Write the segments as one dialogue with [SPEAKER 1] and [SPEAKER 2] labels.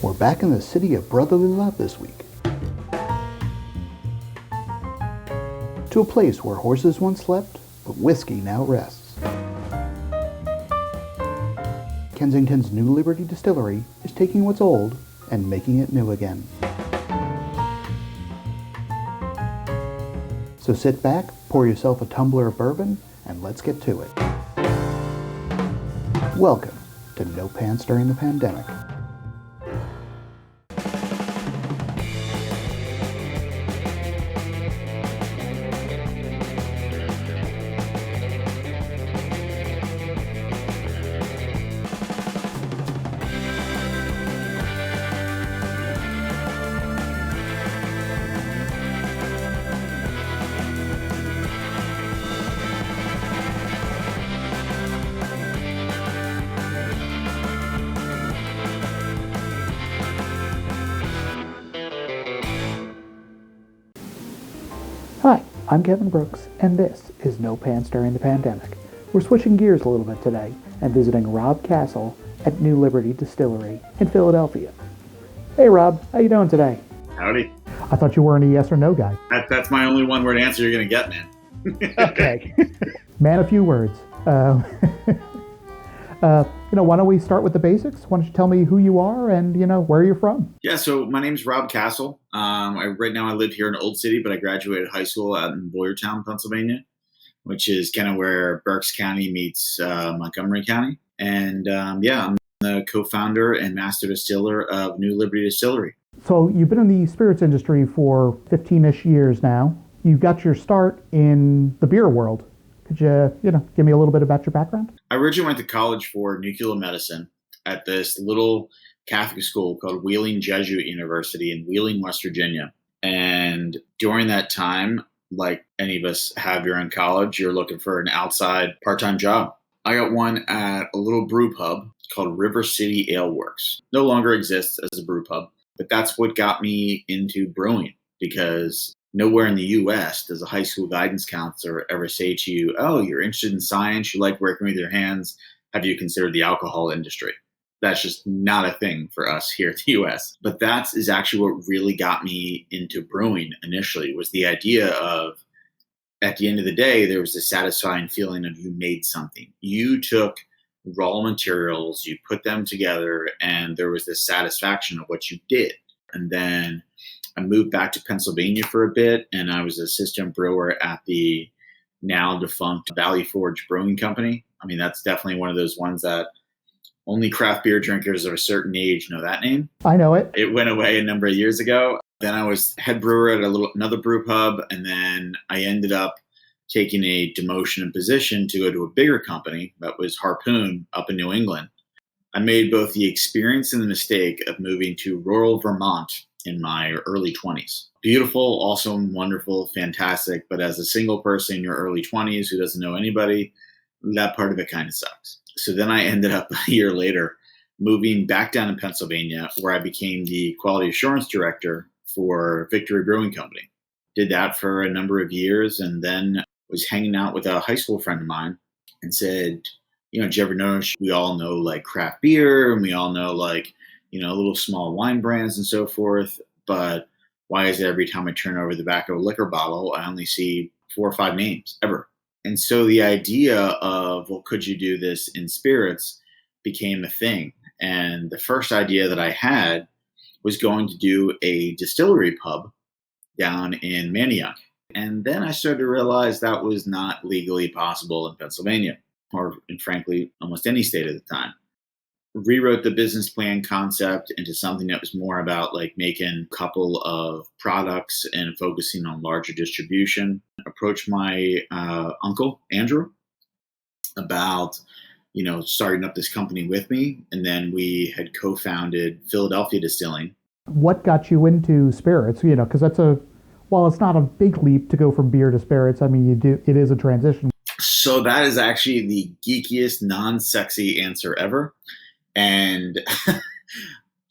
[SPEAKER 1] We're back in the city of brotherly love this week. To a place where horses once slept, but whiskey now rests. Kensington's New Liberty Distillery is taking what's old and making it new again. So sit back, pour yourself a tumbler of bourbon, and let's get to it. Welcome to No Pants During the Pandemic. Hi, I'm Kevin Brooks, and this is No Pants During the Pandemic. We're switching gears a little bit today and visiting Rob Cassell at New Liberty Distillery in Philadelphia. Hey Rob, how you doing today?
[SPEAKER 2] Howdy.
[SPEAKER 1] I thought you weren't a yes or no guy.
[SPEAKER 2] That's my only one-word answer you're going to get, man.
[SPEAKER 1] Okay. Man, a few words. Why don't we start with the basics? Why don't you tell me who you are and, where you're from?
[SPEAKER 2] Yeah, so my name's Rob Cassell. Right now I live here in Old City, but I graduated high school out in Boyertown, Pennsylvania, which is kind of where Berks County meets Montgomery County. And I'm the co-founder and master distiller of New Liberty Distillery.
[SPEAKER 1] So you've been in the spirits industry for 15-ish years now. You got your start in the beer world. Could you, give me a little bit about your background?
[SPEAKER 2] I originally went to college for nuclear medicine at this little Catholic school called Wheeling Jesuit University in Wheeling, West Virginia. And during that time, like any of us have during college, you're looking for an outside part-time job. I got one at a little brew pub called River City Ale Works. No longer exists as a brew pub, but that's what got me into brewing, because nowhere in the U.S. does a high school guidance counselor ever say to you, oh, you're interested in science, you like working with your hands, have you considered the alcohol industry? That's just not a thing for us here in the U.S. But that is actually what really got me into brewing initially, was the idea of, at the end of the day, there was a satisfying feeling of you made something. You took raw materials, you put them together, and there was this satisfaction of what you did. And then I moved back to Pennsylvania for a bit, and I was assistant brewer at the now defunct Valley Forge Brewing Company. I mean, that's definitely one of those ones that only craft beer drinkers of a certain age know that name.
[SPEAKER 1] I know it.
[SPEAKER 2] It went away a number of years ago. Then I was head brewer at another brew pub, and then I ended up taking a demotion and position to go to a bigger company that was Harpoon up in New England. I made both the experience and the mistake of moving to rural Vermont in my early 20s. Beautiful, awesome, wonderful, fantastic. But as a single person in your early 20s who doesn't know anybody, that part of it kind of sucks. So then I ended up a year later moving back down to Pennsylvania, where I became the quality assurance director for Victory Brewing Company. Did that for a number of years, and then was hanging out with a high school friend of mine and said, did you ever notice we all know like craft beer and we all know like, little small wine brands and so forth, but why is it every time I turn over the back of a liquor bottle, I only see 4 or 5 names ever? And so the idea of, well, could you do this in spirits became a thing. And the first idea that I had was going to do a distillery pub down in Manayunk. And then I started to realize that was not legally possible in Pennsylvania, or frankly, almost any state at the time. Rewrote the business plan concept into something that was more about like making a couple of products and focusing on larger distribution. Approached my uncle, Andrew, about, starting up this company with me. And then we had co-founded Philadelphia Distilling.
[SPEAKER 1] What got you into spirits? Because while it's not a big leap to go from beer to spirits, I mean, it is a transition.
[SPEAKER 2] So that is actually the geekiest, non-sexy answer ever. And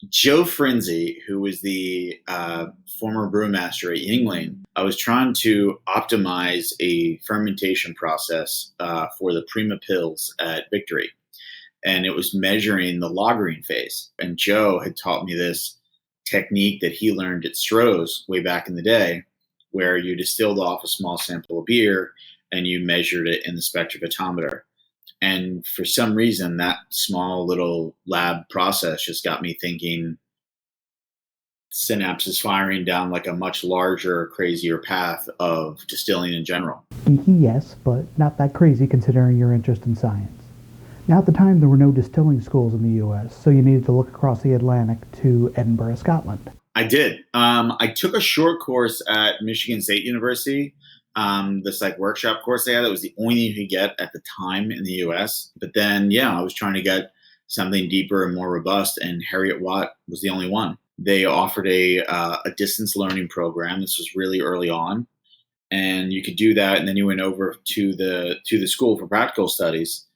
[SPEAKER 2] Joe Frenzy, who was the former brewmaster at Yuengling, I was trying to optimize a fermentation process for the Prima Pils at Victory. and it was measuring the lagering phase. And Joe had taught me this technique that he learned at Stroh's way back in the day, where you distilled off a small sample of beer and you measured it in the spectrophotometer. And for some reason, that small little lab process just got me thinking synapses firing down like a much larger, crazier path of distilling in general.
[SPEAKER 1] Geeky, yes, but not that crazy considering your interest in science. Now, at the time, there were no distilling schools in the U.S., so you needed to look across the Atlantic to Edinburgh, Scotland.
[SPEAKER 2] I did. I took a short course at Michigan State University, this like workshop course they had. That was the only thing you could get at the time in the U.S. But then, I was trying to get something deeper and more robust, and Heriot-Watt was the only one. They offered a distance learning program. This was really early on, and you could do that. And then you went over to the school for practical studies.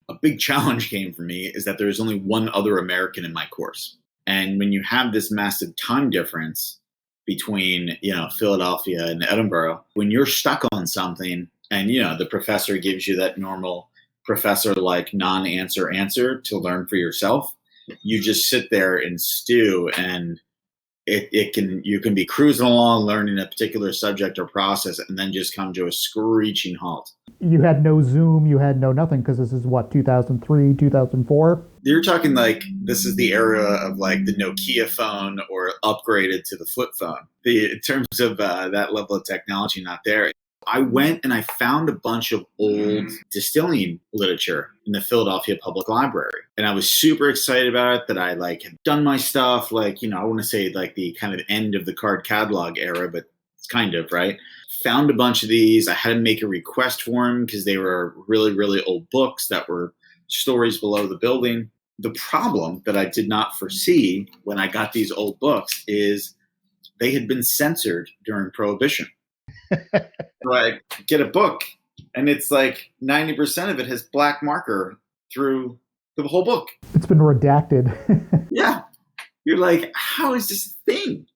[SPEAKER 2] A big challenge came for me is that there was only one other American in my course. And when you have this massive time difference between, Philadelphia and Edinburgh, when you're stuck on something and, the professor gives you that normal professor like non-answer answer to learn for yourself, you just sit there and stew, and you can be cruising along learning a particular subject or process and then just come to a screeching halt.
[SPEAKER 1] You had no Zoom, you had no nothing, because this is what, 2003, 2004?
[SPEAKER 2] You're talking like this is the era of like the Nokia phone or upgraded to the flip phone. In terms of that level of technology, not there. I went and I found a bunch of old distilling literature in the Philadelphia Public Library. And I was super excited about it, that I had done my stuff, I want to say like the kind of end of the card catalog era, but it's kind of, right? Found a bunch of these. I had to make a request for them because they were really, really old books that were stories below the building. The problem that I did not foresee when I got these old books is they had been censored during Prohibition. So I get a book, and it's like 90% of it has black marker through the whole book.
[SPEAKER 1] It's been redacted.
[SPEAKER 2] Yeah. You're like, how is this a thing?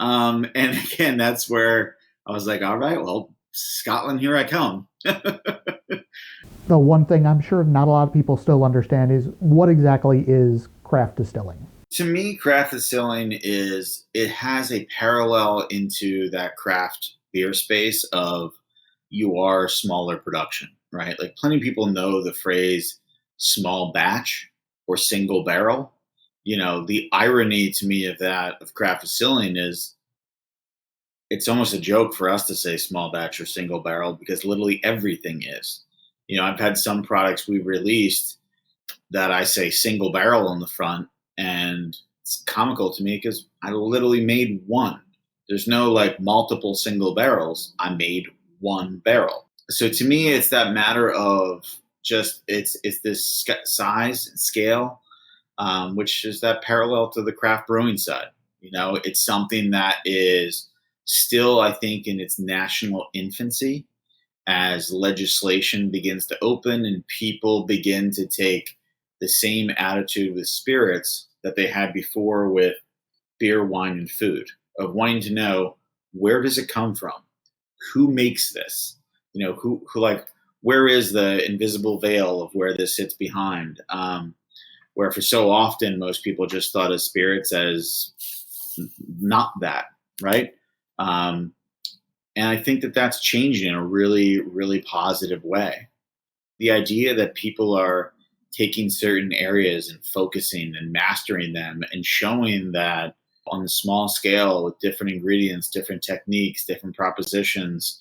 [SPEAKER 2] And again, that's where I was like, all right, well, Scotland, here I come.
[SPEAKER 1] The one thing I'm sure not a lot of people still understand is what exactly is craft distilling?
[SPEAKER 2] To me, craft distilling it has a parallel into that craft beer space of you are smaller production, right? Like plenty of people know the phrase small batch or single barrel. The irony to me of that, of craft distilling, is it's almost a joke for us to say small batch or single barrel because literally everything is. I've had some products we've released that I say single barrel on the front, and it's comical to me because I literally made one. There's no multiple single barrels. I made one barrel. So to me, it's that matter of just it's this size and scale, which is that parallel to the craft brewing side. It's something that is still, I think, in its national infancy as legislation begins to open and people begin to take the same attitude with spirits that they had before with beer, wine, and food, of wanting to know, where does it come from? Who makes this? Who where is the invisible veil of where this sits behind? Where for so often, most people just thought of spirits as not that, right? And I think that that's changing in a really, really positive way. The idea that people are taking certain areas and focusing and mastering them and showing that on the small scale with different ingredients, different techniques, different propositions,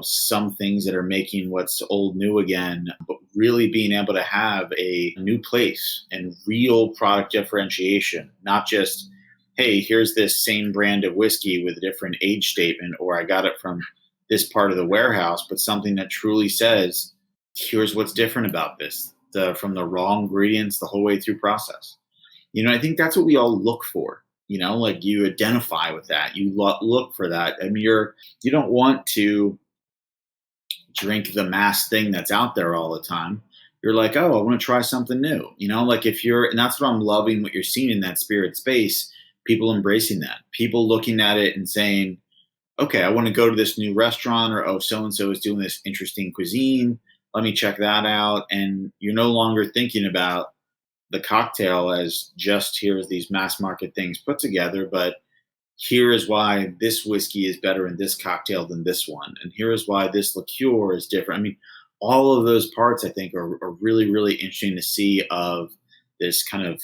[SPEAKER 2] some things that are making what's old new again, but really being able to have a new place and real product differentiation, not just, hey, here's this same brand of whiskey with a different age statement, or I got it from this part of the warehouse, but something that truly says, here's what's different about this, from the raw ingredients the whole way through process. I think that's what we all look for. You identify with that. You look for that. I mean, you don't want to drink the mass thing that's out there all the time. You're like, oh, I want to try something new. And that's what I'm loving, what you're seeing in that spirit space, people embracing that, people looking at it and saying, okay, I want to go to this new restaurant, or, oh, so-and-so is doing this interesting cuisine. let me check that out. And you're no longer thinking about the cocktail as just here's these mass market things put together, but here is why this whiskey is better in this cocktail than this one. And here is why this liqueur is different. I mean, all of those parts I think are really, really interesting to see of this kind of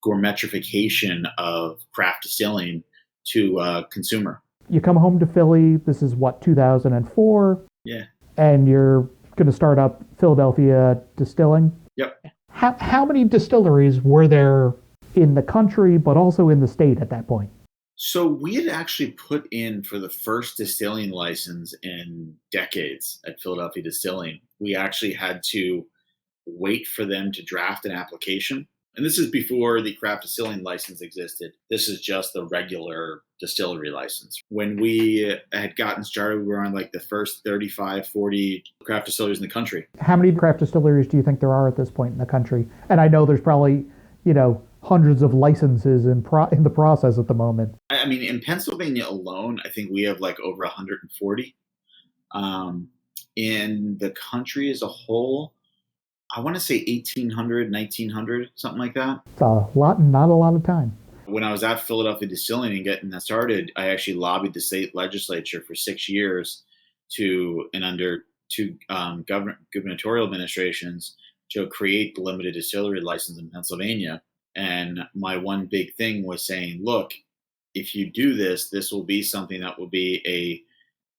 [SPEAKER 2] gourmetrification of craft distilling to consumer.
[SPEAKER 1] You come home to Philly. This is what, 2004?
[SPEAKER 2] Yeah.
[SPEAKER 1] And you're going to start up Philadelphia Distilling.
[SPEAKER 2] Yep.
[SPEAKER 1] How many distilleries were there in the country, but also in the state at that point?
[SPEAKER 2] So we had actually put in for the first distilling license in decades at Philadelphia Distilling. We actually had to wait for them to draft an application. And this is before the craft distilling license existed. This is just the regular distillery license. When we had gotten started, we were on like the first 35, 40 craft distilleries in the country.
[SPEAKER 1] How many craft distilleries do you think there are at this point in the country? And I know there's probably, hundreds of licenses in the process at the moment.
[SPEAKER 2] I mean, in Pennsylvania alone, I think we have like over 140. In the country as a whole, I want to say 1,800, 1,900, something like that.
[SPEAKER 1] It's a lot, not a lot of time.
[SPEAKER 2] When I was at Philadelphia Distilling and getting that started, I actually lobbied the state legislature for 6 years under two gubernatorial administrations to create the limited distillery license in Pennsylvania. And my one big thing was saying, look, if you do this, this will be something that will be a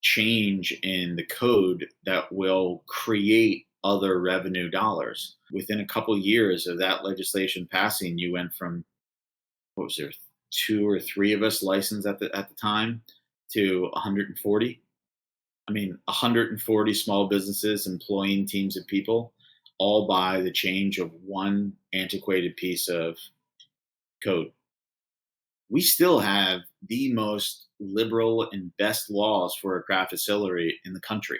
[SPEAKER 2] change in the code that will create other revenue dollars. Within a couple of years of that legislation passing, you went from, what was there, 2 or 3 of us licensed at the time to 140. I mean, 140 small businesses employing teams of people, all by the change of one antiquated piece of code. We still have the most liberal and best laws for a craft distillery in the country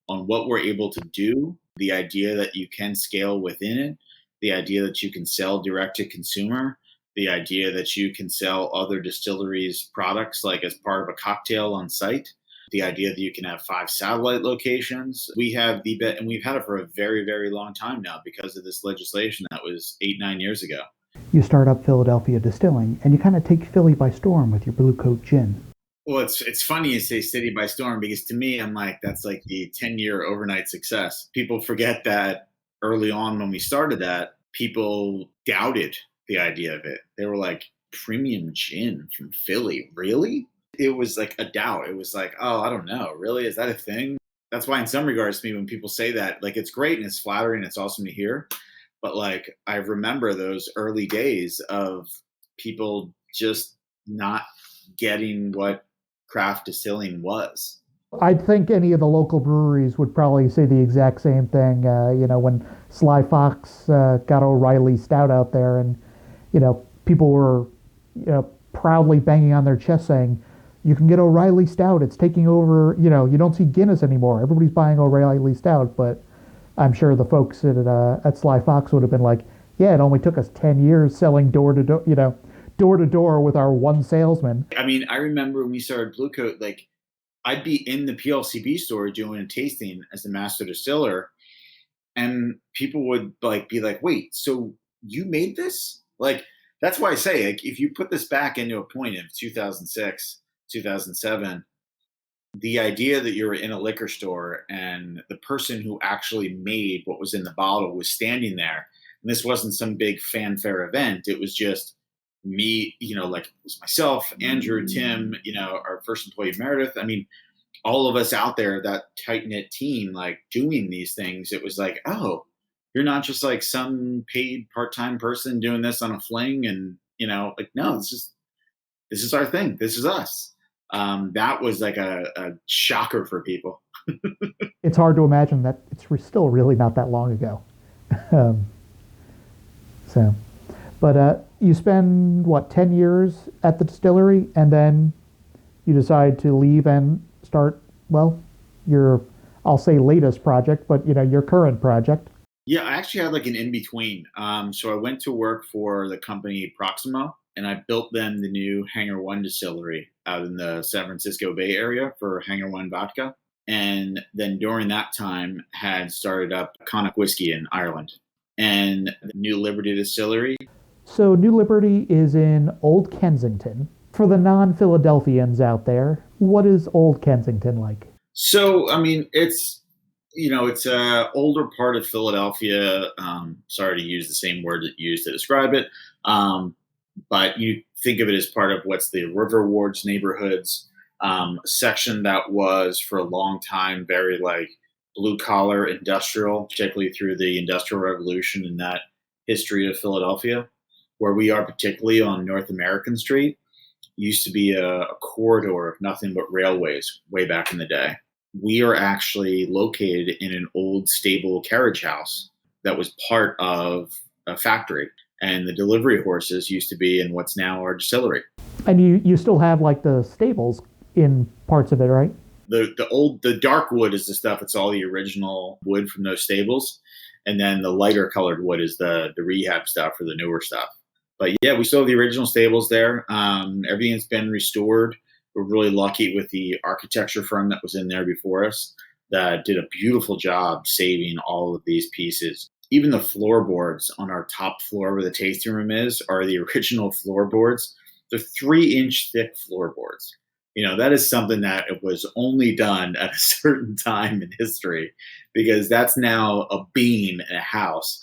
[SPEAKER 2] on what we're able to do, the idea that you can scale within it, the idea that you can sell direct to consumer, the idea that you can sell other distilleries' products like as part of a cocktail on site, the idea that you can have 5 satellite locations. We have the bet, and we've had it for a very, very long time now because of this legislation that was 8-9 years ago.
[SPEAKER 1] You start up Philadelphia Distilling, and you kind of take Philly by storm with your Blue Coat Gin.
[SPEAKER 2] Well, it's funny you say city by storm because to me, I'm like, that's like the 10-year overnight success. People forget that early on when we started that, people doubted the idea of it. They were like, premium gin from Philly, really? It was like a doubt. It was like, oh, I don't know. Really? Is that a thing? That's why in some regards to me, when people say that, like, it's great and it's flattering and it's awesome to hear. But like, I remember those early days of people just not getting what craft distilling was.
[SPEAKER 1] I think any of the local breweries would probably say the exact same thing. When Sly Fox got O'Reilly Stout out there and, people were, proudly banging on their chest saying, you can get O'Reilly Stout. It's taking over, you don't see Guinness anymore. Everybody's buying O'Reilly Stout. But I'm sure the folks at Sly Fox would have been like, yeah, it only took us 10 years selling door to door with our one salesman.
[SPEAKER 2] I mean, I remember when we started Blue Coat, like I'd be in the PLCB store doing a tasting as the master distiller, and people would be like, wait, so you made this? Like, that's why I say, like, if you put this back into a point of 2006, 2007, the idea that you're in a liquor store and the person who actually made what was in the bottle was standing there, and this wasn't some big fanfare event, it was just me, like it was myself, Andrew, Tim, our first employee, Meredith. I mean, all of us out there, that tight-knit team, like doing these things, it was like, oh, you're not just like some paid part-time person doing this on a fling and, like, no, this is our thing. This is us. That was like a shocker for people.
[SPEAKER 1] It's hard to imagine that it's still really not that long ago. But you spend, 10 years at the distillery, and then you decide to leave and start, your, I'll say latest project, but, your current project.
[SPEAKER 2] Yeah, I actually had like an in-between. So I went to work for the company Proximo, and I built them the new Hangar One distillery out in the San Francisco Bay Area for Hangar One vodka. And then during that time had started up Connacht Whiskey in Ireland and the New Liberty Distillery.
[SPEAKER 1] So New Liberty is in Old Kensington. For the non-Philadelphians out there, what is Old Kensington like?
[SPEAKER 2] So, I mean, it's a older part of Philadelphia. Sorry to use the same word that you used to describe it. But you think of it as part of what's the River Wards neighborhoods, section that was for a long time very like blue collar industrial, particularly through the Industrial Revolution and that history of Philadelphia, where we are particularly on North American Street. Used to be a corridor of nothing but railways way back in the day. We are actually located in an old stable carriage house that was part of a factory. And the delivery horses used to be in what's now our distillery.
[SPEAKER 1] And you still have like the stables in parts of it, right?
[SPEAKER 2] The dark wood is the stuff. It's all the original wood from those stables. And then the lighter colored wood is the rehab stuff or the newer stuff. But yeah, we still have the original stables there. Everything's been restored. We're really lucky with the architecture firm that was in there before us that did a beautiful job saving all of these pieces. Even the floorboards on our top floor where the tasting room is are the original floorboards. They're 3-inch thick floorboards. That is something that it was only done at a certain time in history, because that's now a beam in a house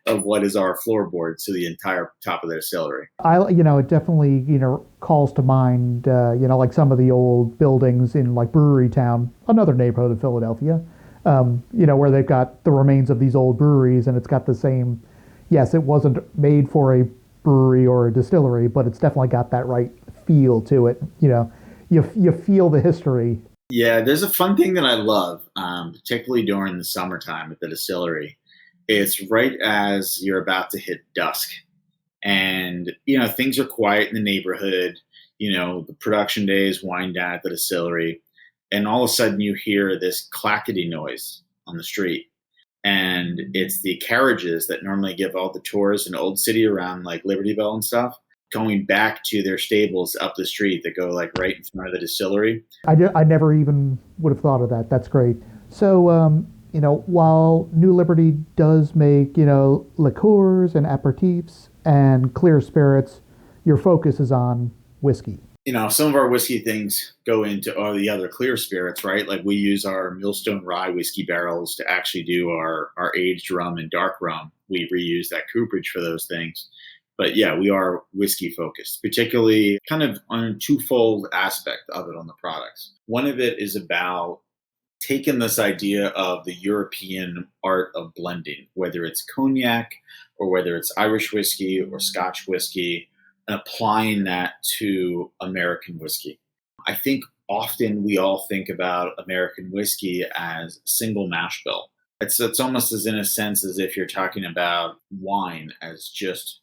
[SPEAKER 2] of what is our floorboards to the entire top of the distillery.
[SPEAKER 1] It definitely, calls to mind, like some of the old buildings in like Brewery Town, another neighborhood of Philadelphia, where they've got the remains of these old breweries, and it's got the same, yes, it wasn't made for a brewery or a distillery, but it's definitely got that right feel to it. You feel the history.
[SPEAKER 2] Yeah, there's a fun thing that I love, particularly during the summertime at the distillery. It's right as you're about to hit dusk, and things are quiet in the neighborhood. The production days wind down at the distillery, and all of a sudden you hear this clackety noise on the street. And it's the carriages that normally give all the tours in Old City around like Libertyville and stuff, going back to their stables up the street that go like right in front of the distillery.
[SPEAKER 1] I never even would have thought of that. That's great. So, while New Liberty does make, liqueurs and aperitifs and clear spirits, your focus is on whiskey.
[SPEAKER 2] Some of our whiskey things go into all the other clear spirits, right? Like we use our Millstone Rye whiskey barrels to actually do our aged rum and dark rum. We reuse that cooperage for those things. But yeah, we are whiskey focused, particularly kind of on a twofold aspect of it on the products. One of it is about taking this idea of the European art of blending, whether it's cognac or whether it's Irish whiskey or Scotch whiskey, and applying that to American whiskey. I think often we all think about American whiskey as single mash bill. It's almost as in a sense as if you're talking about wine as just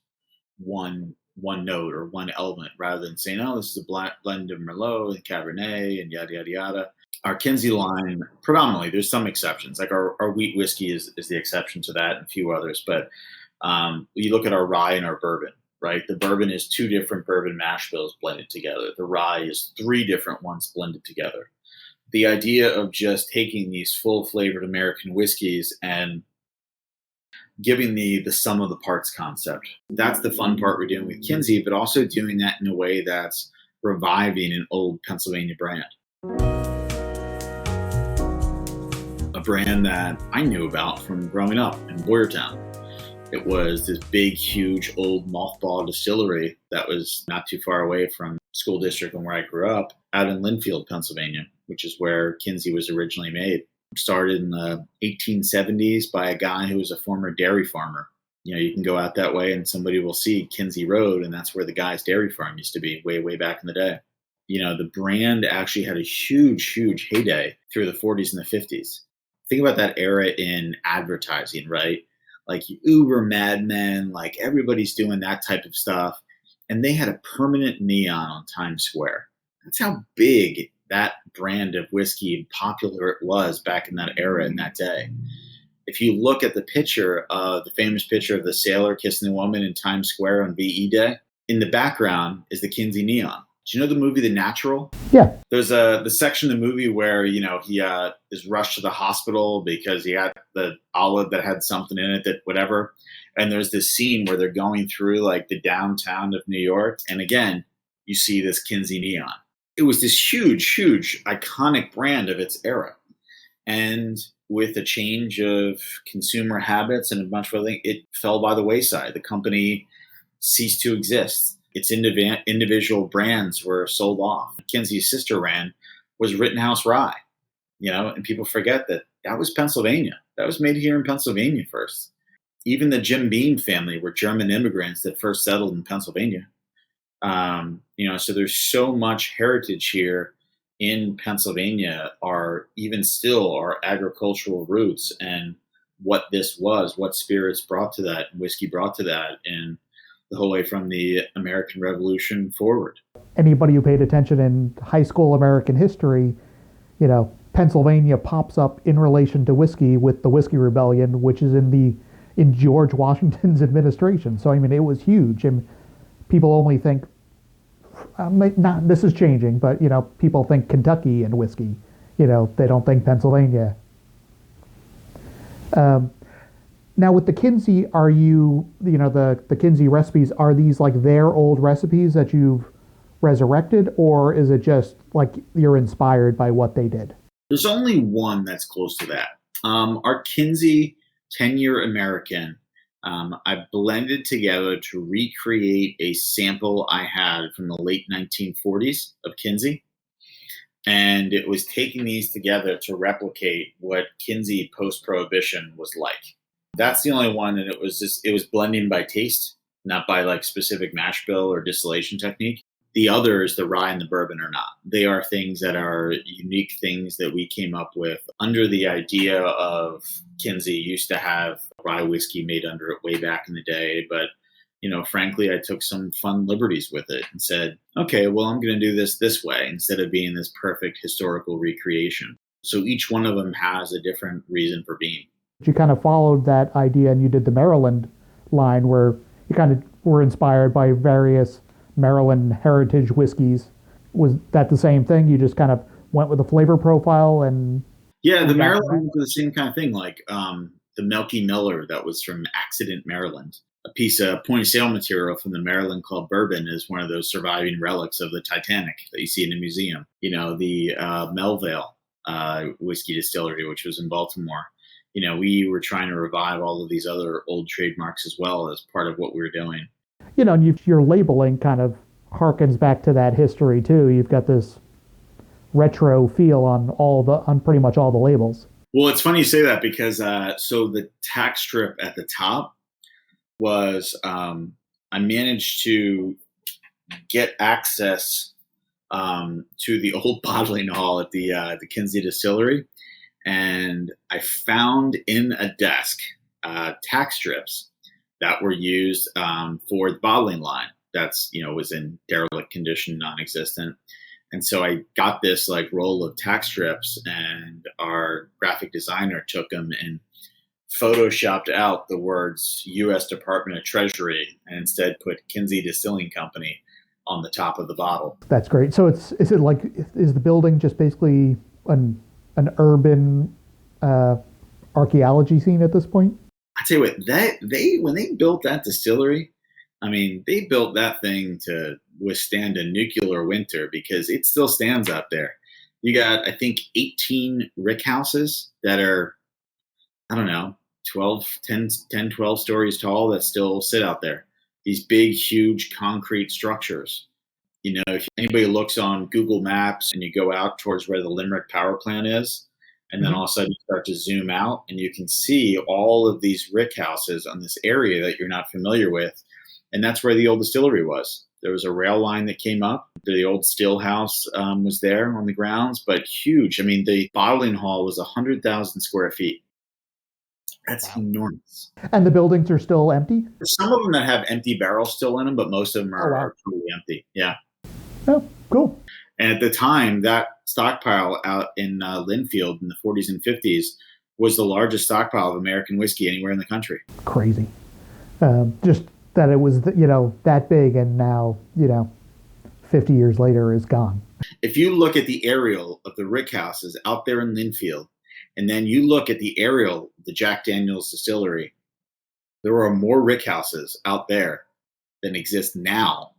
[SPEAKER 2] one note or one element, rather than saying, oh, this is a blend of Merlot and Cabernet and yada, yada, yada. Our Kinsey line, predominantly, there's some exceptions. Like our wheat whiskey is the exception to that and a few others. But you look at our rye and our bourbon, right? The bourbon is 2 different bourbon mash bills blended together. The rye is 3 different ones blended together. The idea of just taking these full-flavored American whiskeys and giving the sum of the parts concept. That's the fun part we're doing with Kinsey, but also doing that in a way that's reviving an old Pennsylvania brand. A brand that I knew about from growing up in Boyertown. It was this big, huge, old mothball distillery that was not too far away from school district and where I grew up, out in Linfield, Pennsylvania, which is where Kinsey was originally made. Started in the 1870s by a guy who was a former dairy farmer. You can go out that way and somebody will see Kinsey Road, and that's where the guy's dairy farm used to be way, way back in the day. The brand actually had a huge, huge heyday through the 40s and the 50s. Think about that era in advertising, right? Like Uber Mad Men, like everybody's doing that type of stuff. And they had a permanent neon on Times Square. That's how big that brand of whiskey and popular it was back in that era in that day. If you look at the famous picture of the sailor kissing the woman in Times Square on VE Day, in the background is the Kinsey neon. Do you know the movie The Natural?
[SPEAKER 1] Yeah.
[SPEAKER 2] There's the section of the movie where, he is rushed to the hospital because he had the olive that had something in it that whatever. And there's this scene where they're going through like the downtown of New York. And again, you see this Kinsey neon. It was this huge, huge iconic brand of its era. And with a change of consumer habits and a bunch of other things, it fell by the wayside. The company ceased to exist. Its individual brands were sold off. Kinsey's sister brand was Rittenhouse Rye, and people forget that was Pennsylvania. That was made here in Pennsylvania first. Even the Jim Beam family were German immigrants that first settled in Pennsylvania. So there's so much heritage here in Pennsylvania, even still our agricultural roots and what this was, what spirits brought to that, whiskey brought to that, and the whole way from the American Revolution forward.
[SPEAKER 1] Anybody who paid attention in high school American history, Pennsylvania pops up in relation to whiskey with the Whiskey Rebellion, which is in George Washington's administration. So, it was huge. And people only think, this is changing, but, people think Kentucky and whiskey. They don't think Pennsylvania. Now with the Kinsey, are you, the Kinsey recipes, are these like their old recipes that you've resurrected, or is it just like you're inspired by what they did?
[SPEAKER 2] There's only one that's close to that. Our Kinsey 10-year American, I blended together to recreate a sample I had from the late 1940s of Kinsey. And it was taking these together to replicate what Kinsey post-Prohibition was like. That's the only one, and it was blending by taste, not by like specific mash bill or distillation technique. The others, the rye and the bourbon, are not. They are things that are unique things that we came up with under the idea of Kinsey used to have rye whiskey made under it way back in the day. But, frankly, I took some fun liberties with it and said, okay, well, I'm going to do this way instead of being this perfect historical recreation. So each one of them has a different reason for being.
[SPEAKER 1] You kind of followed that idea and you did the Maryland line where you kind of were inspired by various Maryland heritage whiskeys. Was that the same thing? You just kind of went with the flavor profile and...
[SPEAKER 2] Yeah, the Maryland was the same kind of thing, like the Melky Miller that was from Accident, Maryland. A piece of point-of-sale material from the Maryland Club bourbon is one of those surviving relics of the Titanic that you see in a museum. The Melvale whiskey distillery, which was in Baltimore. We were trying to revive all of these other old trademarks as well as part of what we were doing.
[SPEAKER 1] And your labeling kind of harkens back to that history too. You've got this retro feel on pretty much all the labels.
[SPEAKER 2] Well, it's funny you say that because so the tax strip at the top was I managed to get access to the old bottling hall at the Kinsey Distillery. And I found in a desk tax strips that were used for the bottling line. That's, was in derelict condition, non-existent. And so I got this like roll of tax strips, and our graphic designer took them and photoshopped out the words U.S. Department of Treasury and instead put Kinsey Distilling Company on the top of the bottle.
[SPEAKER 1] That's great. So is the building just basically an urban archaeology scene at this point?
[SPEAKER 2] I tell you what, when they built that distillery, they built that thing to withstand a nuclear winter because it still stands out there. You got, I think, 18 rick houses that are, 12 stories tall that still sit out there. These big, huge concrete structures. If anybody looks on Google Maps and you go out towards where the Limerick power plant is, and then all of a sudden you start to zoom out and you can see all of these rick houses on this area that you're not familiar with. And that's where the old distillery was. There was a rail line that came up. The old still house was there on the grounds, but huge. The bottling hall was 100,000 square feet. That's enormous.
[SPEAKER 1] And the buildings are still empty?
[SPEAKER 2] There's some of them that have empty barrels still in them, but most of them are totally empty. Yeah.
[SPEAKER 1] Oh, cool.
[SPEAKER 2] And at the time, that stockpile out in Linfield in the 40s and 50s was the largest stockpile of American whiskey anywhere in the country.
[SPEAKER 1] Crazy. Just that it was, that big, and now, 50 years later is gone.
[SPEAKER 2] If you look at the aerial of the rick houses out there in Linfield, and then you look at the aerial of the Jack Daniel's distillery, there are more rick houses out there than exist now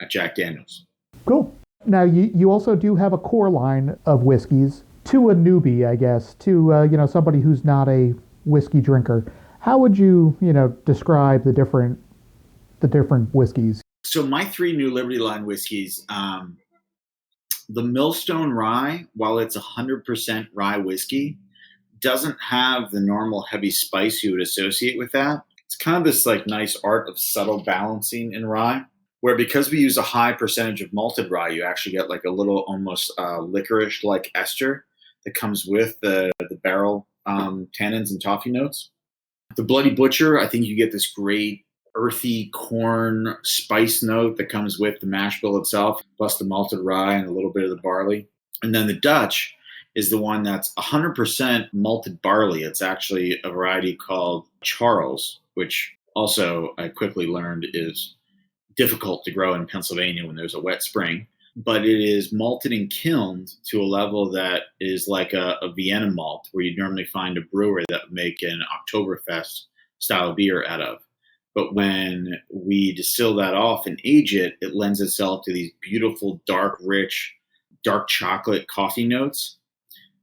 [SPEAKER 2] at Jack Daniel's.
[SPEAKER 1] Cool. Now, you also do have a core line of whiskeys. To a newbie, I guess, to somebody who's not a whiskey drinker, how would you describe the different whiskeys?
[SPEAKER 2] So my 3 New Liberty line whiskeys, the Millstone Rye, while it's 100% rye whiskey, doesn't have the normal heavy spice you would associate with that. It's kind of this like nice art of subtle balancing in rye, where because we use a high percentage of malted rye, you actually get like a little almost licorice-like ester that comes with the barrel tannins and toffee notes. The Bloody Butcher, I think you get this great earthy corn spice note that comes with the mash bill itself, plus the malted rye and a little bit of the barley. And then the Dutch is the one that's 100% malted barley. It's actually a variety called Charles, which also I quickly learned is difficult to grow in Pennsylvania when there's a wet spring. But it is malted and kilned to a level that is like a Vienna malt, where you'd normally find a brewer that would make an Oktoberfest style beer out of. But when we distill that off and age it, it lends itself to these beautiful, dark, rich, dark chocolate coffee notes.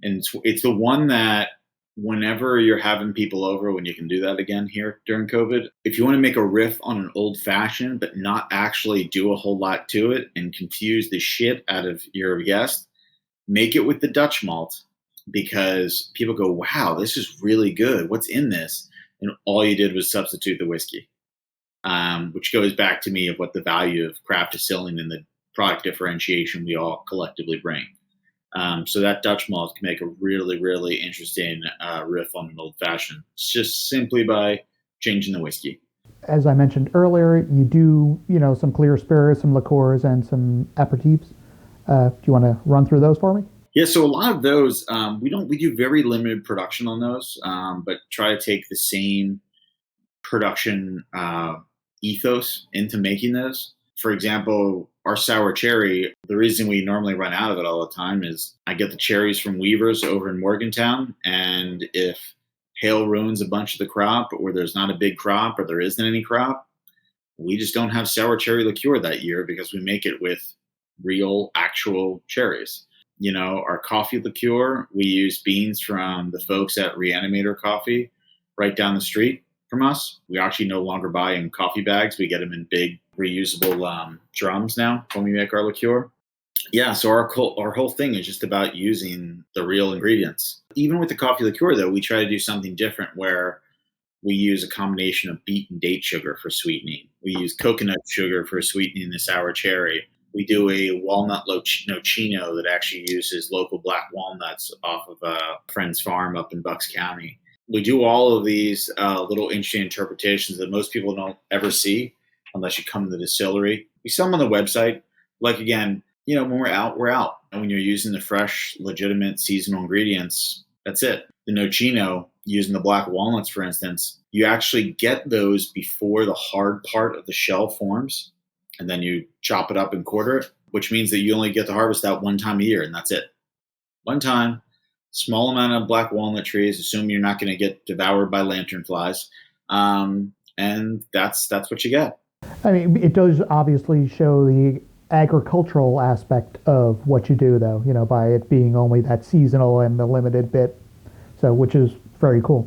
[SPEAKER 2] And it's the one that whenever you're having people over, when you can do that again here during COVID, if you want to make a riff on an old fashioned, but not actually do a whole lot to it and confuse the shit out of your guest, make it with the Dutch malt, because people go, wow, this is really good. What's in this? And all you did was substitute the whiskey, which goes back to me of what the value of craft distilling and the product differentiation we all collectively bring. So that Dutch malt can make a really, really interesting riff on an old fashioned, just simply by changing the whiskey.
[SPEAKER 1] As I mentioned earlier, you do, some clear spirits, some liqueurs, and some aperitifs. Do you want to run through those for me?
[SPEAKER 2] Yeah, so a lot of those, we do very limited production on those, but try to take the same production ethos into making those. For example, our sour cherry, the reason we normally run out of it all the time is I get the cherries from Weavers over in Morgantown, and if hail ruins a bunch of the crop, or there's not a big crop, or there isn't any crop, we just don't have sour cherry liqueur that year because we make it with real, actual cherries. Our coffee liqueur, we use beans from the folks at Reanimator Coffee right down the street from us. We actually no longer buy in coffee bags. We get them in big reusable drums now when we make our liqueur. Yeah, so our whole thing is just about using the real ingredients. Even with the coffee liqueur, though, we try to do something different where we use a combination of beet and date sugar for sweetening. We use coconut sugar for sweetening the sour cherry. We do a walnut nocino that actually uses local black walnuts off of a friend's farm up in Bucks County. We do all of these little interesting interpretations that most people don't ever see unless you come to the distillery. We sell them on the website. Like, again, when we're out, we're out. And when you're using the fresh, legitimate, seasonal ingredients, that's it. The nocino, using the black walnuts, for instance, you actually get those before the hard part of the shell forms. And then you chop it up and quarter it, which means that you only get to harvest that one time a year, and that's it. One time, small amount of black walnut trees, assume you're not going to get devoured by lanternflies, and that's what you get.
[SPEAKER 1] I mean, it does obviously show the agricultural aspect of what you do, though, by it being only that seasonal and the limited bit, so which is very cool.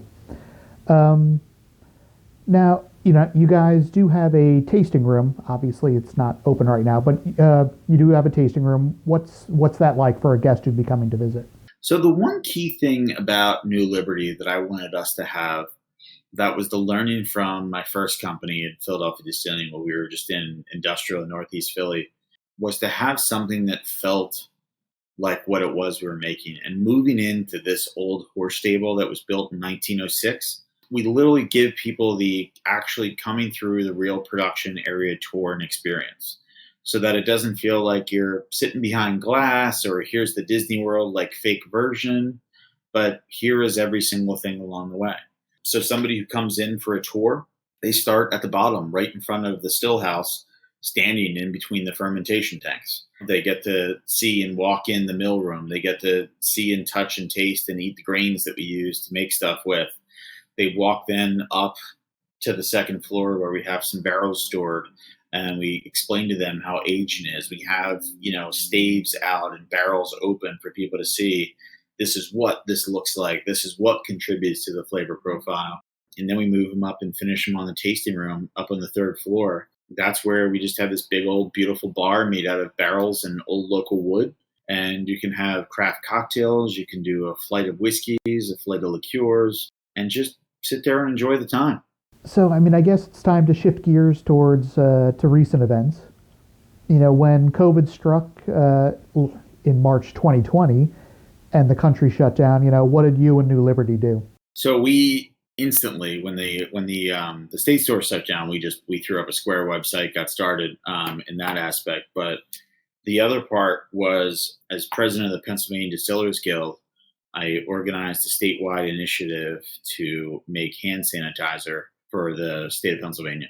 [SPEAKER 1] Now, you guys do have a tasting room. Obviously, it's not open right now, but you do have a tasting room. What's that like for a guest who'd be coming to visit?
[SPEAKER 2] So the one key thing about New Liberty that I wanted us to have, that was the learning from my first company in Philadelphia Distilling, where we were just in industrial Northeast Philly, was to have something that felt like what it was we were making. And moving into this old horse stable that was built in 1906, we literally give people the actually coming through the real production area tour and experience, so that it doesn't feel like you're sitting behind glass or here's the Disney World like fake version, but here is every single thing along the way. So somebody who comes in for a tour, they start at the bottom right in front of the still house, standing in between the fermentation tanks. They get to see and walk in the mill room. They get to see and touch and taste and eat the grains that we use to make stuff with. They walk then up to the second floor where we have some barrels stored, and we explain to them how aging is. We have, staves out and barrels open for people to see. This is what this looks like. This is what contributes to the flavor profile. And then we move them up and finish them on the tasting room up on the third floor. That's where we just have this big old beautiful bar made out of barrels and old local wood. And you can have craft cocktails. You can do a flight of whiskeys, a flight of liqueurs, and just sit there and enjoy the time.
[SPEAKER 1] So, I guess it's time to shift gears towards to recent events. When COVID struck in March 2020 and the country shut down, what did you and New Liberty do?
[SPEAKER 2] So we instantly, when the state store shut down, we threw up a Square website, got started in that aspect. But the other part was, as president of the Pennsylvania Distillers Guild, I organized a statewide initiative to make hand sanitizer for the state of Pennsylvania.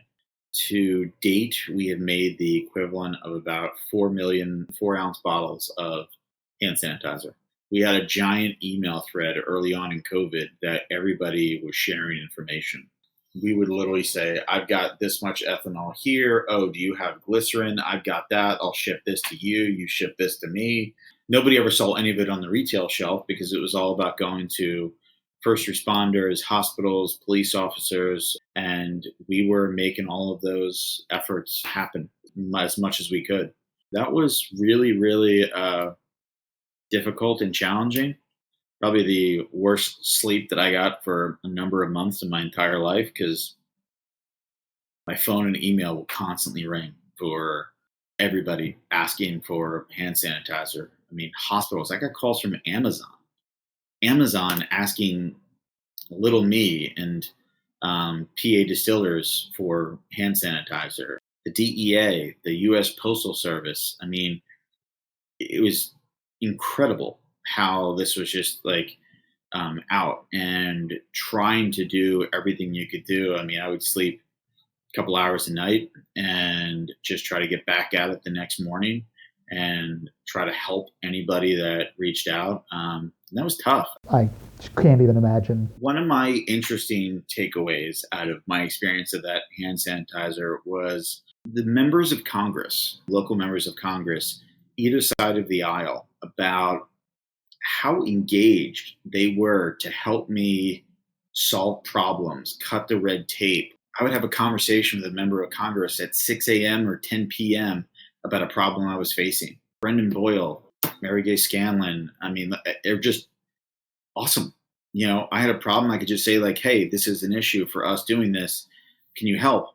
[SPEAKER 2] To date, we have made the equivalent of about 4 million 4-ounce bottles of hand sanitizer. We had a giant email thread early on in COVID that everybody was sharing information. We would literally say, I've got this much ethanol here. Oh, do you have glycerin? I've got that. I'll ship this to you. You ship this to me. Nobody ever saw any of it on the retail shelf because it was all about going to first responders, hospitals, police officers, and we were making all of those efforts happen as much as we could. That was really, really difficult and challenging. Probably the worst sleep that I got for a number of months in my entire life, because my phone and email will constantly ring for everybody asking for hand sanitizer. Hospitals, I got calls from Amazon asking little me and PA distillers for hand sanitizer, the DEA, the U.S. Postal Service. It was incredible how this was just out and trying to do everything you could do. I would sleep a couple hours a night and just try to get back at it the next morning and try to help anybody that reached out. And that was tough.
[SPEAKER 1] I can't even imagine.
[SPEAKER 2] One of my interesting takeaways out of my experience of that hand sanitizer was the members of Congress, local members of Congress, either side of the aisle, about how engaged they were to help me solve problems, cut the red tape. I would have a conversation with a member of Congress at 6 a.m. or 10 p.m. about a problem I was facing. Brendan Boyle, Mary Gay Scanlon. They're just awesome. I had a problem. I could just say hey, this is an issue for us doing this. Can you help?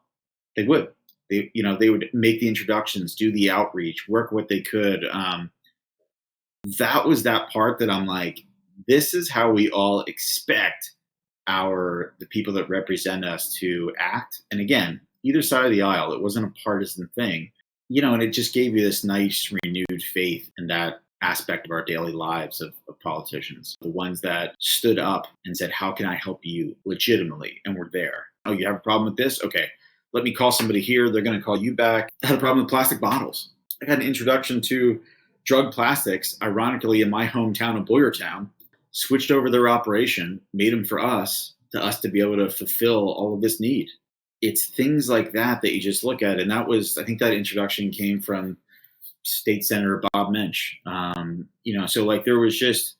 [SPEAKER 2] They would. They would make the introductions, do the outreach, work what they could. That was that part that I'm like, this is how we all expect the people that represent us to act. And again, either side of the aisle, it wasn't a partisan thing. And it just gave you this nice renewed faith in that aspect of our daily lives of politicians. The ones that stood up and said, how can I help you legitimately? And we're there. Oh, you have a problem with this? Okay, let me call somebody here. They're going to call you back. I had a problem with plastic bottles. I got an introduction to drug plastics, ironically, in my hometown of Boyertown, switched over their operation, made them for us to be able to fulfill all of this need. It's things like that you just look at. And I think that introduction came from State Senator Bob Mensch. So there was just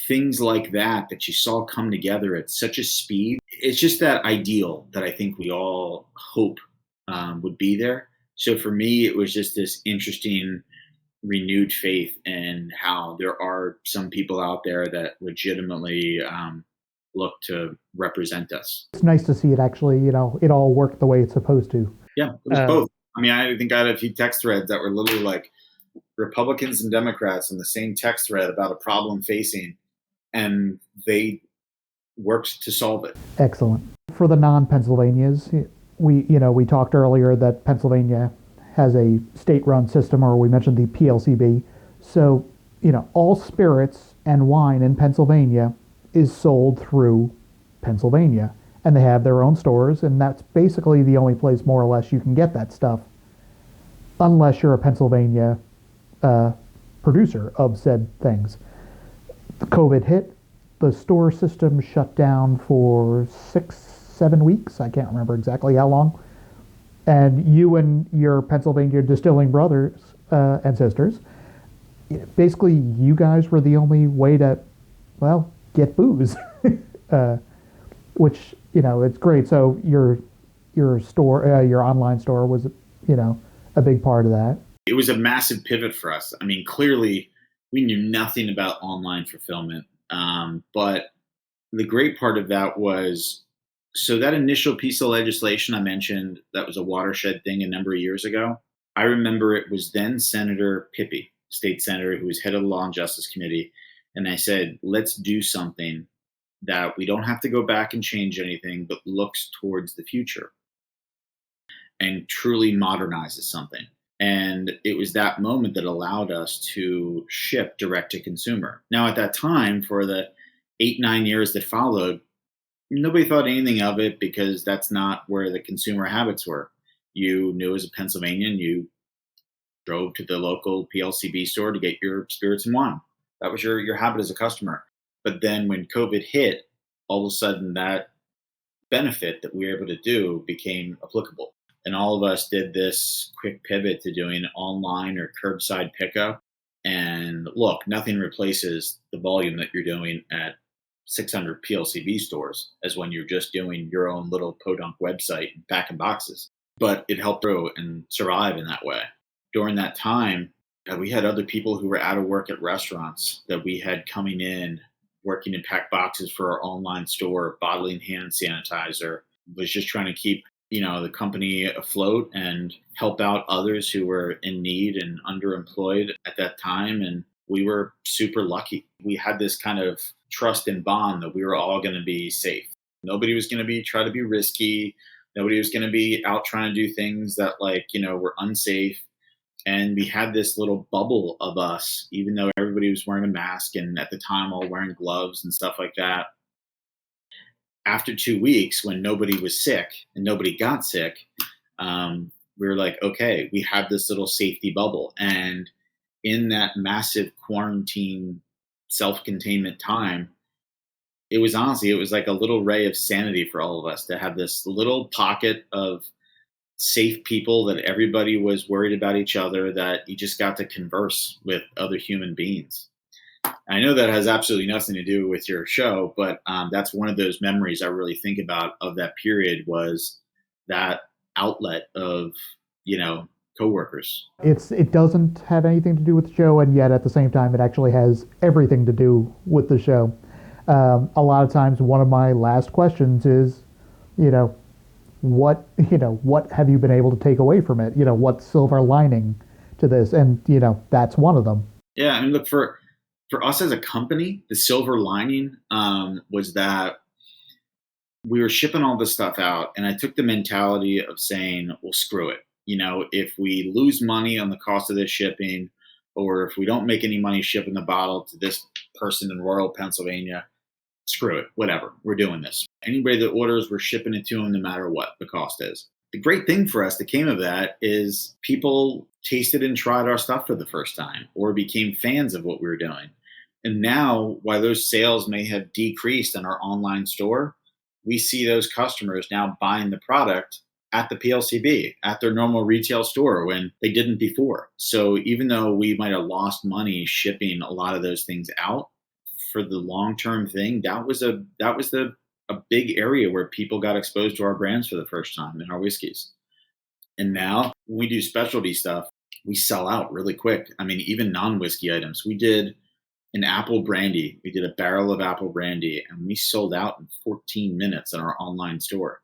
[SPEAKER 2] things like that you saw come together at such a speed. It's just that ideal that I think we all hope would be there. So for me, it was just this interesting renewed faith in how there are some people out there that legitimately look to represent us.
[SPEAKER 1] It's nice to see it actually, it all worked the way it's supposed to.
[SPEAKER 2] Yeah, it was both. I think I had a few text threads that were literally like Republicans and Democrats in the same text thread about a problem facing, and they worked to solve it.
[SPEAKER 1] Excellent. For the non-Pennsylvanias, we talked earlier that Pennsylvania has a state-run system, or we mentioned the PLCB. So, all spirits and wine in Pennsylvania is sold through Pennsylvania, and they have their own stores, and that's basically the only place more or less you can get that stuff. unless you're a Pennsylvania producer of said things. The COVID hit, the store system shut down for 6-7 weeks. I can't remember exactly how long. And you and your Pennsylvania distilling brothers and sisters, basically you guys were the only way to, well, get booze, which, it's great. So your store, your online store was, a big part of that.
[SPEAKER 2] It was a massive pivot for us. I mean, clearly we knew nothing about online fulfillment. But the great part of that was, so that initial piece of legislation I mentioned, that was a watershed thing a number of years ago. I remember it was then Senator Pippy, state senator, who was head of the Law and Justice Committee. And I said, let's do something that we don't have to go back and change anything, but looks towards the future and truly modernizes something. And it was that moment that allowed us to ship direct to consumer. Now, at that time, for the 8-9 years that followed, nobody thought anything of it because that's not where the consumer habits were. You knew as a Pennsylvanian, you drove to the local PLCB store to get your spirits and wine. That was your habit as a customer. But then when COVID hit, all of a sudden that benefit that we were able to do became applicable. And all of us did this quick pivot to doing online or curbside pickup. And look, nothing replaces the volume that you're doing at 600 PLCB stores as when you're just doing your own little podunk website and packing boxes. But it helped grow and survive in that way. During that time, we had other people who were out of work at restaurants that we had coming in, working in packed boxes for our online store, bottling hand sanitizer, was just trying to keep the company afloat and help out others who were in need and underemployed at that time. And we were super lucky. We had this kind of trust and bond that we were all going to be safe. Nobody was going to try to be risky. Nobody was going to be out trying to do things that were unsafe. And we had this little bubble of us, even though everybody was wearing a mask and at the time all wearing gloves and stuff like that. After 2 weeks, when nobody was sick and nobody got sick, we were like, okay, we have this little safety bubble. And in that massive quarantine, self-containment time, it was like a little ray of sanity for all of us to have this little pocket of safe people that everybody was worried about each other, that you just got to converse with other human beings. I know that has absolutely nothing to do with your show, but that's one of those memories I really think about of that period, was that outlet of, coworkers.
[SPEAKER 1] It doesn't have anything to do with the show, and yet at the same time, it actually has everything to do with the show. A lot of times, one of my last questions is, what have you been able to take away from it? What silver lining to this? And, that's one of them.
[SPEAKER 2] Yeah. I mean, look, for us as a company, the silver lining was that we were shipping all this stuff out, and I took the mentality of saying, well, screw it. If we lose money on the cost of this shipping, or if we don't make any money shipping the bottle to this person in rural Pennsylvania, screw it, whatever, we're doing this. Anybody that orders, we're shipping it to them no matter what the cost is. The great thing for us that came of that is people tasted and tried our stuff for the first time or became fans of what we were doing. And now, while those sales may have decreased in our online store, we see those customers now buying the product at the PLCB, at their normal retail store, when they didn't before. So even though we might have lost money shipping a lot of those things out, for the long-term thing, that was a big area where people got exposed to our brands for the first time and our whiskeys. And now when we do specialty stuff, we sell out really quick. I mean, even non-whiskey items. We did an apple brandy. We did a barrel of apple brandy, and we sold out in 14 minutes in our online store.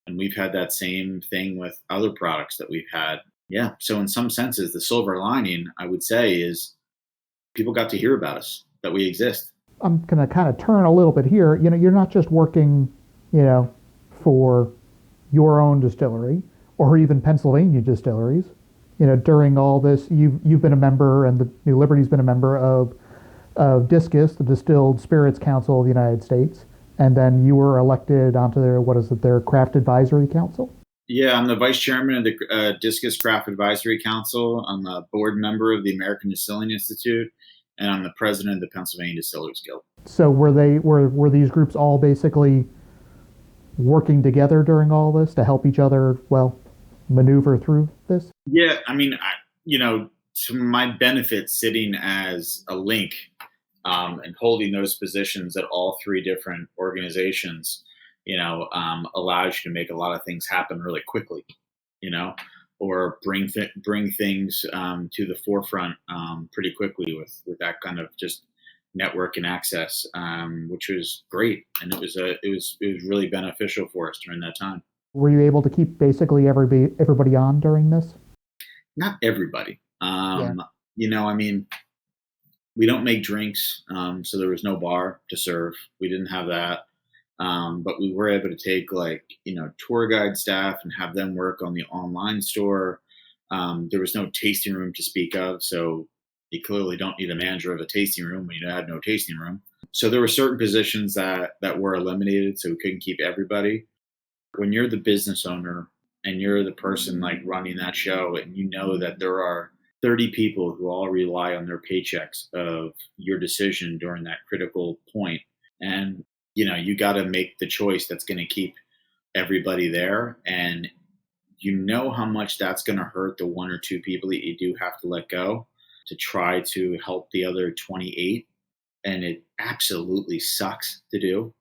[SPEAKER 2] And we've had that same thing with other products that we've had. Yeah. So in some senses, the silver lining, I would say, is people got to hear about us, that we exist.
[SPEAKER 1] I'm going to kind of turn a little bit here. You're not just working, for your own distillery or even Pennsylvania distilleries. During all this, you've been a member, and the New Liberty's been a member of DISCUS, the Distilled Spirits Council of the United States, and then you were elected onto their craft advisory council.
[SPEAKER 2] Yeah, I'm the vice chairman of the Discus Craft Advisory Council. I'm a board member of the American Distilling Institute, and I'm the president of the Pennsylvania Distillers Guild.
[SPEAKER 1] So were these groups all basically working together during all this to help each other, well, maneuver through this?
[SPEAKER 2] Yeah, I mean, to my benefit, sitting as a link and holding those positions at all three different organizations, allows you to make a lot of things happen really quickly, or bring things to the forefront pretty quickly with that kind of just network and access, which was great, and it was really beneficial for us during that time.
[SPEAKER 1] Were you able to keep basically everybody on during this?
[SPEAKER 2] Not everybody.
[SPEAKER 1] Yeah.
[SPEAKER 2] I mean, we don't make drinks, so there was no bar to serve. We didn't have that. But we were able to take tour guide staff and have them work on the online store. There was no tasting room to speak of, so you clearly don't need a manager of a tasting room when you had no tasting room. So there were certain positions that were eliminated, so we couldn't keep everybody. When you're the business owner and you're the person running that show, and you know that there are 30 people who all rely on their paychecks of your decision during that critical point, and you got to make the choice that's going to keep everybody there, and how much that's going to hurt the one or two people that you do have to let go to try to help the other 28, and it absolutely sucks to do.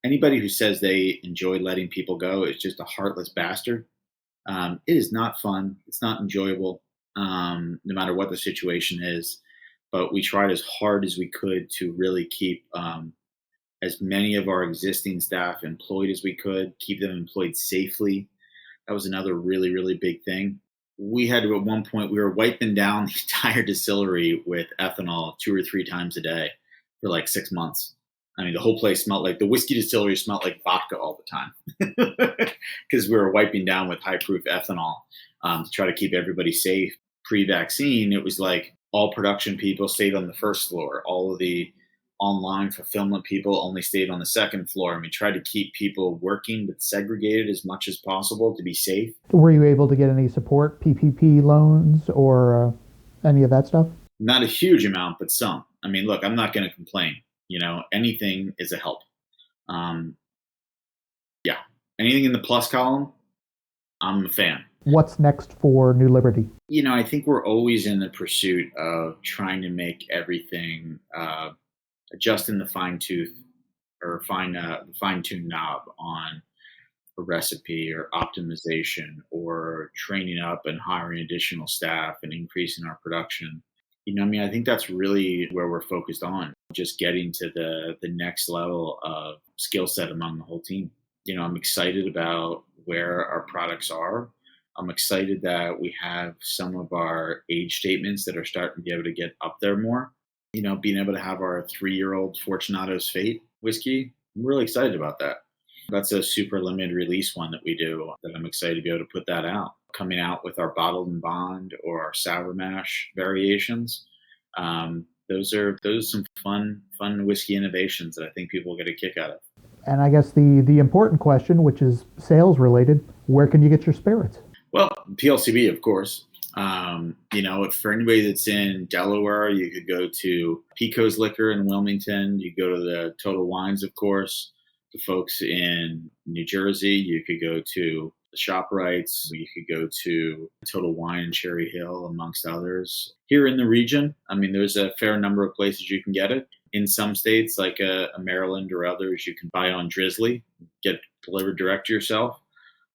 [SPEAKER 2] Anybody who says they enjoy letting people go is just a heartless bastard. It is not fun. It's not enjoyable, no matter what the situation is. But we tried as hard as we could to really keep as many of our existing staff employed as we could, keep them employed safely. That was another really, really big thing. We had to, at one point, we were wiping down the entire distillery with ethanol 2 or 3 times a day for 6 months. I mean, the whole place smelled the whiskey distillery smelled like vodka all the time because we were wiping down with high proof ethanol to try to keep everybody safe. Pre-vaccine, it was all production people stayed on the first floor. All of the online fulfillment people only stayed on the second floor. And we tried to keep people working but segregated as much as possible to be safe.
[SPEAKER 1] Were you able to get any support, PPP loans or any of that stuff?
[SPEAKER 2] Not a huge amount, but some. I mean, look, I'm not going to complain. Anything is a help. Anything in the plus column, I'm a fan.
[SPEAKER 1] What's next for New Liberty?
[SPEAKER 2] I think we're always in the pursuit of trying to make everything just in the fine-tooth or fine-tuned knob on a recipe or optimization or training up and hiring additional staff and increasing our production. I think that's really where we're focused on, just getting to the next level of skill set among the whole team. I'm excited about where our products are. I'm excited that we have some of our age statements that are starting to be able to get up there more. Being able to have our 3-year-old Fortunato's Fate whiskey, I'm really excited about that. That's a super limited release one that we do that I'm excited to be able to put that out. Coming out with our bottled and bond or our sour mash variations. Those are some fun whiskey innovations that I think people will get a kick out of.
[SPEAKER 1] And I guess the important question, which is sales related, where can you get your spirits?
[SPEAKER 2] Well, PLCB, of course. For anybody that's in Delaware, you could go to Pico's Liquor in Wilmington. You go to the Total Wines, of course. The folks in New Jersey, you could go to the ShopRites. You could go to Total Wine in Cherry Hill, amongst others. Here in the region, there's a fair number of places you can get it. In some states, like Maryland or others, you can buy on Drizzly, get delivered direct to yourself.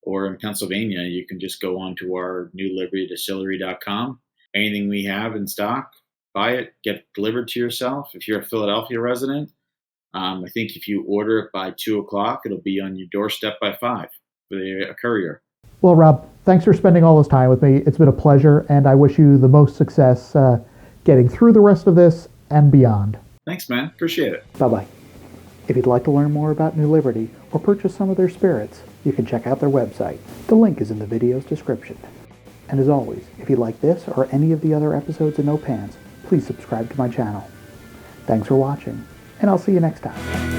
[SPEAKER 2] Or in Pennsylvania, you can just go on to our newlibertydistillery.com. Anything we have in stock, buy it, get it delivered to yourself. If you're a Philadelphia resident, I think if you order it by 2:00, it'll be on your doorstep by 5 with a courier. Well,
[SPEAKER 1] Rob, thanks for spending all this time with me. It's been a pleasure, and I wish you the most success getting through the rest of this and beyond.
[SPEAKER 2] Thanks, man. Appreciate it.
[SPEAKER 1] Bye-bye. If you'd like to learn more about New Liberty or purchase some of their spirits, you can check out their website. The link is in the video's description. And as always, if you like this or any of the other episodes of No Pants, please subscribe to my channel. Thanks for watching, and I'll see you next time.